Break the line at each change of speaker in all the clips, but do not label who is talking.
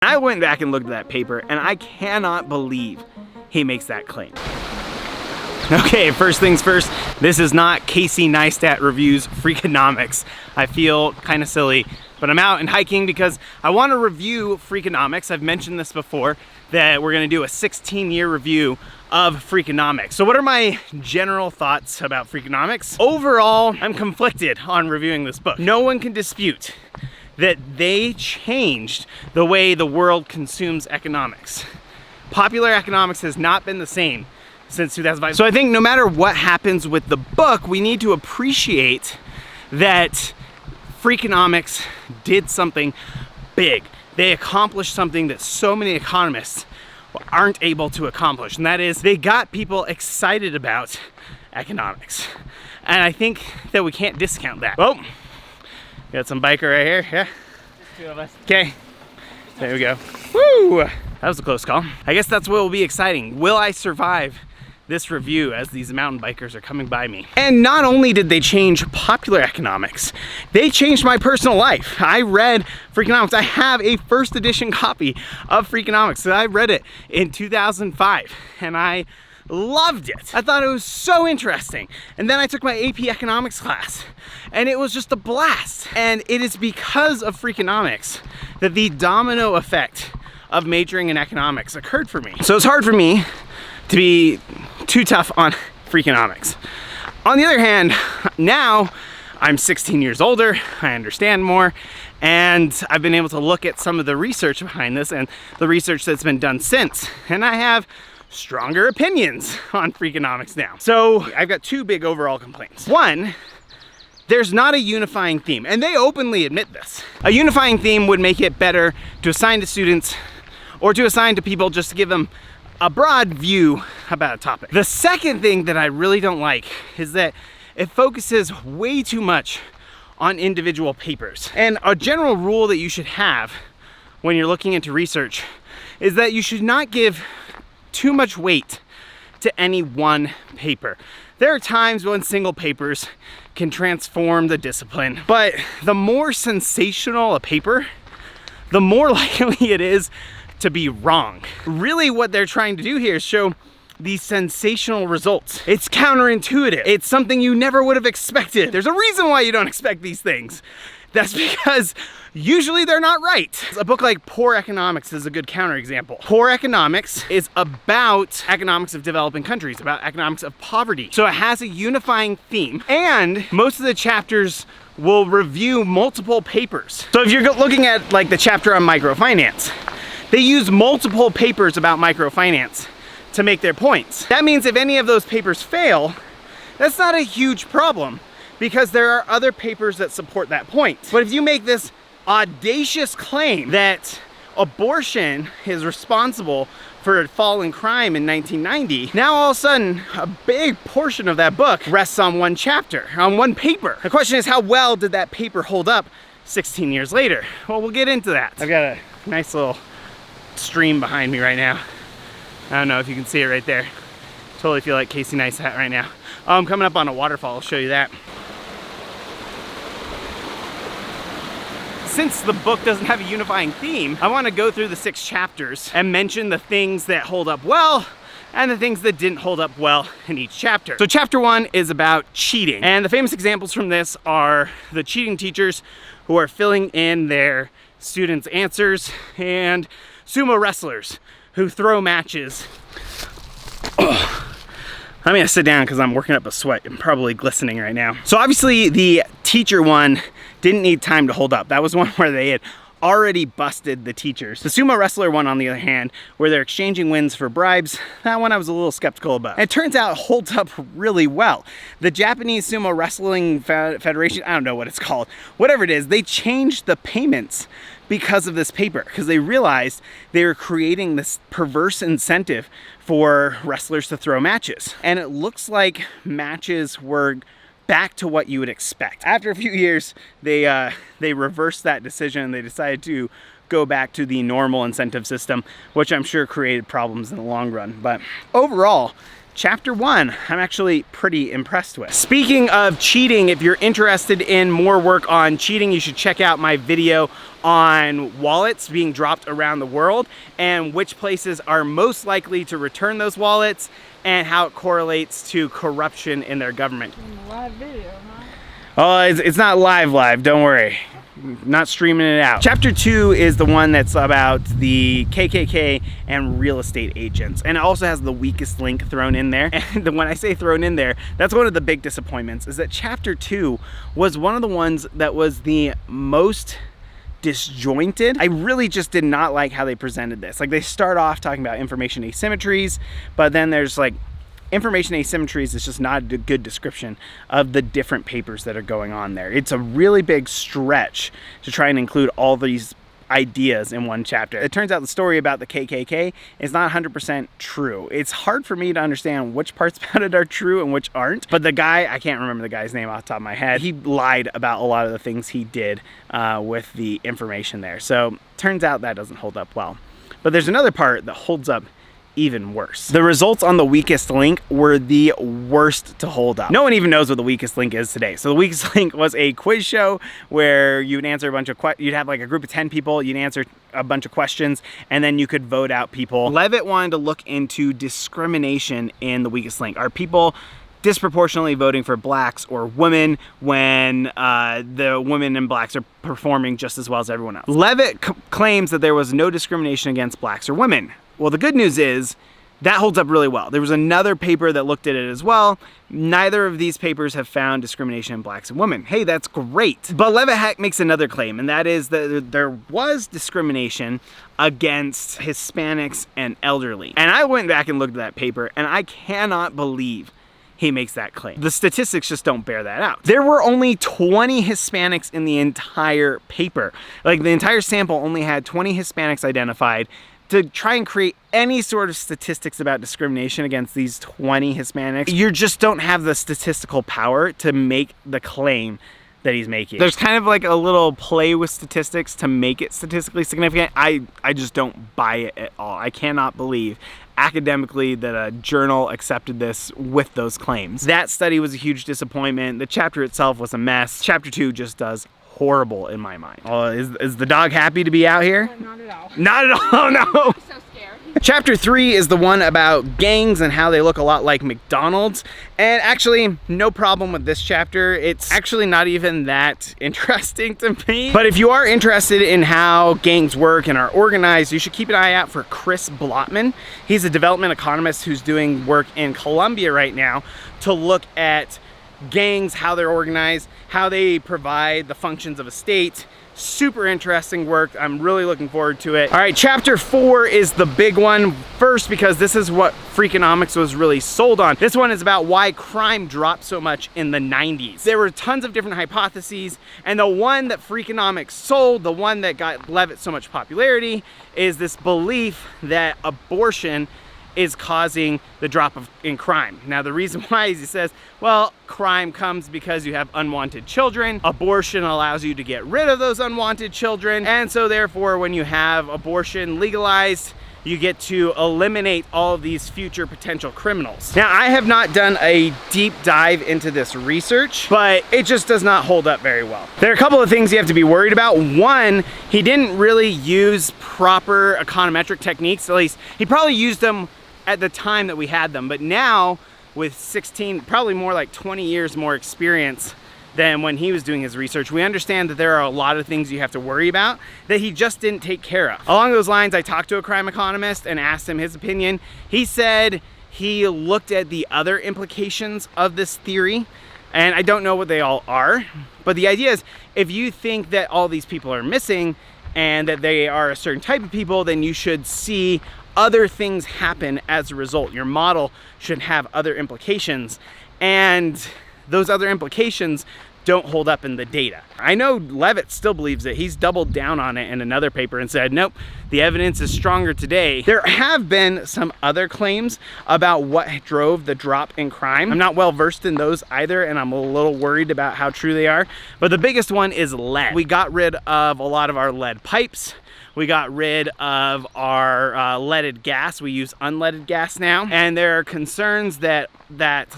I went back and looked at that paper, and I cannot believe he makes that claim. Okay, first things first, this is not Casey Neistat Reviews Freakonomics. I feel kind of silly, but I'm out and hiking because I want to review Freakonomics. I've mentioned this before, that we're gonna do a 16-year review of Freakonomics. So what are my general thoughts about Freakonomics? Overall, I'm conflicted on reviewing this book. No one can dispute that they changed the way the world consumes economics. Popular economics has not been the same since 2005. So I think no matter what happens with the book, we need to appreciate that Freakonomics did something big. They accomplished something that so many economists aren't able to accomplish, and that is they got people excited about economics. And I think that we can't discount that. Oh, got some biker right here, yeah? Just two of us. Okay, there we go. Woo! That was a close call. I guess that's what will be exciting. Will I survive this review as these mountain bikers are coming by me? And not only did they change popular economics, they changed my personal life. I read Freakonomics. I have a first edition copy of Freakonomics. So I read it in 2005 and I loved it. I thought it was so interesting. And then I took my AP economics class and it was just a blast. And it is because of Freakonomics that the domino effect of majoring in economics occurred for me. So it's hard for me to be too tough on Freakonomics. On the other hand, now I'm 16 years older, I understand more, and I've been able to look at some of the research behind this and the research that's been done since, and I have stronger opinions on Freakonomics now. So I've got two big overall complaints. One, there's not a unifying theme, and they openly admit this. A unifying theme would make it better to assign to students or to assign to people just to give them a broad view about a topic. The second thing that I really don't like is that it focuses way too much on individual papers. And a general rule that you should have when you're looking into research is that you should not give too much weight to any one paper. There are times when single papers can transform the discipline, but the more sensational a paper, the more likely it is to be wrong. Really what they're trying to do here is show these sensational results. It's counterintuitive. It's something you never would have expected. There's a reason why you don't expect these things. That's because usually they're not right. A book like Poor Economics is a good counterexample. Poor Economics is about economics of developing countries, about economics of poverty. So it has a unifying theme, and most of the chapters will review multiple papers. So if you're looking at like the chapter on microfinance, they use multiple papers about microfinance to make their points. That means if any of those papers fail, that's not a huge problem because there are other papers that support that point. But if you make this audacious claim that abortion is responsible for a fall in crime in 1990, now all of a sudden a big portion of that book rests on one chapter, on one paper. The question is, how well did that paper hold up 16 years later? Well, we'll get into that. I've got a nice little stream behind me right now. I don't know if you can see it right there. Totally feel like Casey Neistat right now. I'm coming up on a waterfall, I'll show you that. Since the book doesn't have a unifying theme, I want to go through the 6 chapters and mention the things that hold up well and the things that didn't hold up well in each chapter. So chapter 1 is about cheating. And the famous examples from this are the cheating teachers who are filling in their students' answers and sumo wrestlers who throw matches. I'm gonna sit down because I'm working up a sweat. I'm probably glistening right now. So obviously the teacher one didn't need time to hold up. That was one where they had already busted the teachers. The sumo wrestler one, on the other hand, where they're exchanging wins for bribes, that one I was a little skeptical about. And it turns out it holds up really well. The Japanese Sumo Wrestling Federation, I don't know what it's called, whatever it is, they changed the payments because of this paper, because they realized they were creating this perverse incentive for wrestlers to throw matches. And it looks like matches were back to what you would expect. After a few years, they reversed that decision and they decided to go back to the normal incentive system, which I'm sure created problems in the long run. But overall, Chapter 1, I'm actually pretty impressed with. Speaking of cheating, if you're interested in more work on cheating, you should check out my video on wallets being dropped around the world and which places are most likely to return those wallets and how it correlates to corruption in their government.
Live video, huh?
Oh, it's not live, don't worry. Not streaming it out. Chapter 2 is the one that's about the KKK and real estate agents. And it also has the weakest link thrown in there. And when I say thrown in there, that's one of the big disappointments, is that chapter 2 was one of the ones that was the most disjointed. I really just did not like how they presented this. Like, they start off talking about information asymmetries, but then there's like information asymmetries is just not a good description of the different papers that are going on there. It's a really big stretch to try and include all these ideas in one chapter. It turns out the story about the KKK is not 100% true. It's hard for me to understand which parts about it are true and which aren't. But the guy, I can't remember the guy's name off the top of my head, he lied about a lot of the things he did with the information there. So turns out that doesn't hold up well. But there's another part that holds up even worse. The results on the weakest link were the worst to hold up. No one even knows what the weakest link is today. So the weakest link was a quiz show where you would answer a bunch of you'd have like a group of 10 people, you'd answer a bunch of questions, and then you could vote out people. Levitt wanted to look into discrimination in the weakest link. Are people disproportionately voting for blacks or women when the women and blacks are performing just as well as everyone else? Levitt claims that there was no discrimination against blacks or women. Well, the good news is that holds up really well. There was another paper that looked at it as well. Neither of these papers have found discrimination in blacks and women. Hey, that's great. But Levitt makes another claim, and that is that there was discrimination against Hispanics and elderly. And I went back and looked at that paper, and I cannot believe he makes that claim. The statistics just don't bear that out. There were only 20 Hispanics in the entire paper. Like, the entire sample only had 20 Hispanics identified. To try and create any sort of statistics about discrimination against these 20 Hispanics, you just don't have the statistical power to make the claim that he's making. There's kind of like a little play with statistics to make it statistically significant. I just don't buy it at all. I cannot believe academically that a journal accepted this with those claims. That study was a huge disappointment. The chapter itself was a mess. Chapter 2 just does horrible in my mind. Oh, is the dog happy to be out here?
Not at all.
Not at all, no.
I'm so scared.
Chapter 3 is the one about gangs and how they look a lot like McDonald's. And actually, no problem with this chapter. It's actually not even that interesting to me. But if you are interested in how gangs work and are organized, you should keep an eye out for Chris Blotman. He's a development economist who's doing work in Colombia right now to look at gangs, how they're organized, how they provide the functions of a state. Super interesting work. I'm really looking forward to it. All right, chapter 4 is the big one. First, because this is what Freakonomics was really sold on. This one is about why crime dropped so much in the 90s. There were tons of different hypotheses, and the one that Freakonomics sold, the one that got Levitt so much popularity, is this belief that abortion is causing the drop in crime. Now, the reason why is he says, well, crime comes because you have unwanted children. Abortion allows you to get rid of those unwanted children. And so therefore, when you have abortion legalized, you get to eliminate all of these future potential criminals. Now, I have not done a deep dive into this research, but it just does not hold up very well. There are a couple of things you have to be worried about. One, he didn't really use proper econometric techniques. At least he probably used them at the time that we had them, but now with 16, probably more like 20 years more experience than when he was doing his research, we understand that there are a lot of things you have to worry about that he just didn't take care of. Along those lines, I talked to a crime economist and asked him his opinion. He said he looked at the other implications of this theory, and I don't know what they all are, but the idea is if you think that all these people are missing and that they are a certain type of people, then you should see other things happen as a result. Your model should have other implications, and those other implications don't hold up in the data. I know Levitt still believes it. He's doubled down on it in another paper and said, nope, the evidence is stronger today. There have been some other claims about what drove the drop in crime. I'm not well versed in those either, and I'm a little worried about how true they are. But the biggest one is lead. We got rid of a lot of our lead pipes. We got rid of our leaded gas. We use unleaded gas now. And there are concerns that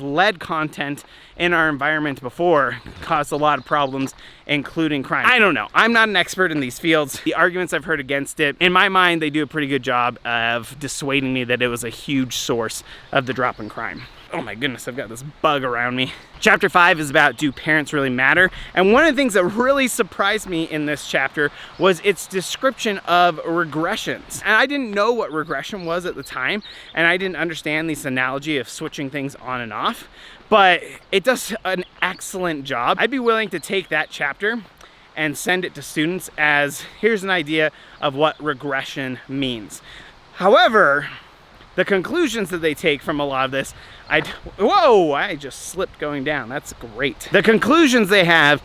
lead content in our environment before caused a lot of problems, including crime. I don't know. I'm not an expert in these fields. The arguments I've heard against it, in my mind, they do a pretty good job of dissuading me that it was a huge source of the drop in crime. Oh my goodness, I've got this bug around me. Chapter 5 is about, do parents really matter? And one of the things that really surprised me in this chapter was its description of regressions. And I didn't know what regression was at the time, and I didn't understand this analogy of switching things on and off, but it does an excellent job. I'd be willing to take that chapter and send it to students as, here's an idea of what regression means. However, the conclusions that they take from a lot of this, whoa, I just slipped going down. That's great. The conclusions they have,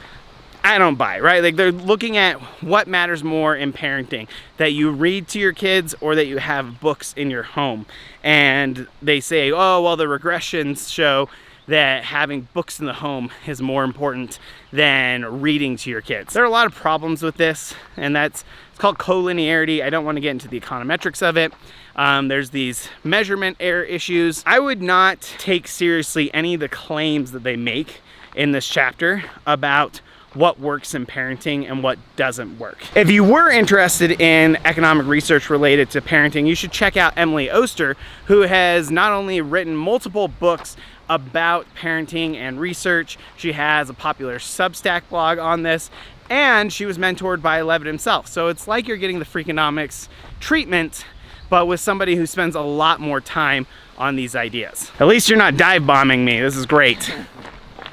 I don't buy, right? Like, they're looking at what matters more in parenting, that you read to your kids or that you have books in your home. And they say, oh, well, the regressions show that having books in the home is more important than reading to your kids. There are a lot of problems with this, and it's called collinearity. I don't want to get into the econometrics of it. There's these measurement error issues. I would not take seriously any of the claims that they make in this chapter about what works in parenting and what doesn't work. If you were interested in economic research related to parenting, you should check out Emily Oster, who has not only written multiple books about parenting and research, she has a popular Substack blog on this, and she was mentored by Levitt himself. So it's like you're getting the Freakonomics treatment, but with somebody who spends a lot more time on these ideas. At least you're not dive bombing me. This is great.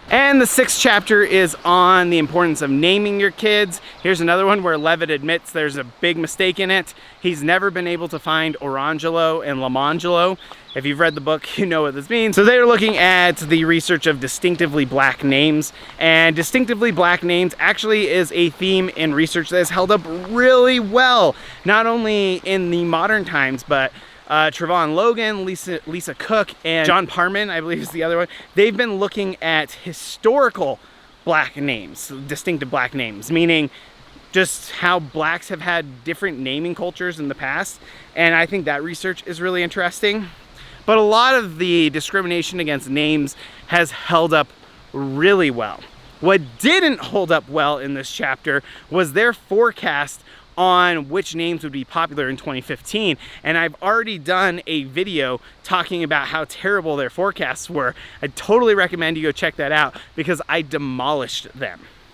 And the 6th chapter is on the importance of naming your kids. Here's another one where Levitt admits there's a big mistake in it. He's never been able to find Orangelo and Lamangelo. If you've read the book, you know what this means. So they're looking at the research of distinctively black names, and distinctively black names actually is a theme in research that has held up really well, not only in the modern times, but Trevon Logan, Lisa Cook, and John Parman, I believe is the other one. They've been looking at historical black names, distinctive black names, meaning just how blacks have had different naming cultures in the past. And I think that research is really interesting. But a lot of the discrimination against names has held up really well. What didn't hold up well in this chapter was their forecast on which names would be popular in 2015. And I've already done a video talking about how terrible their forecasts were. I totally recommend you go check that out because I demolished them.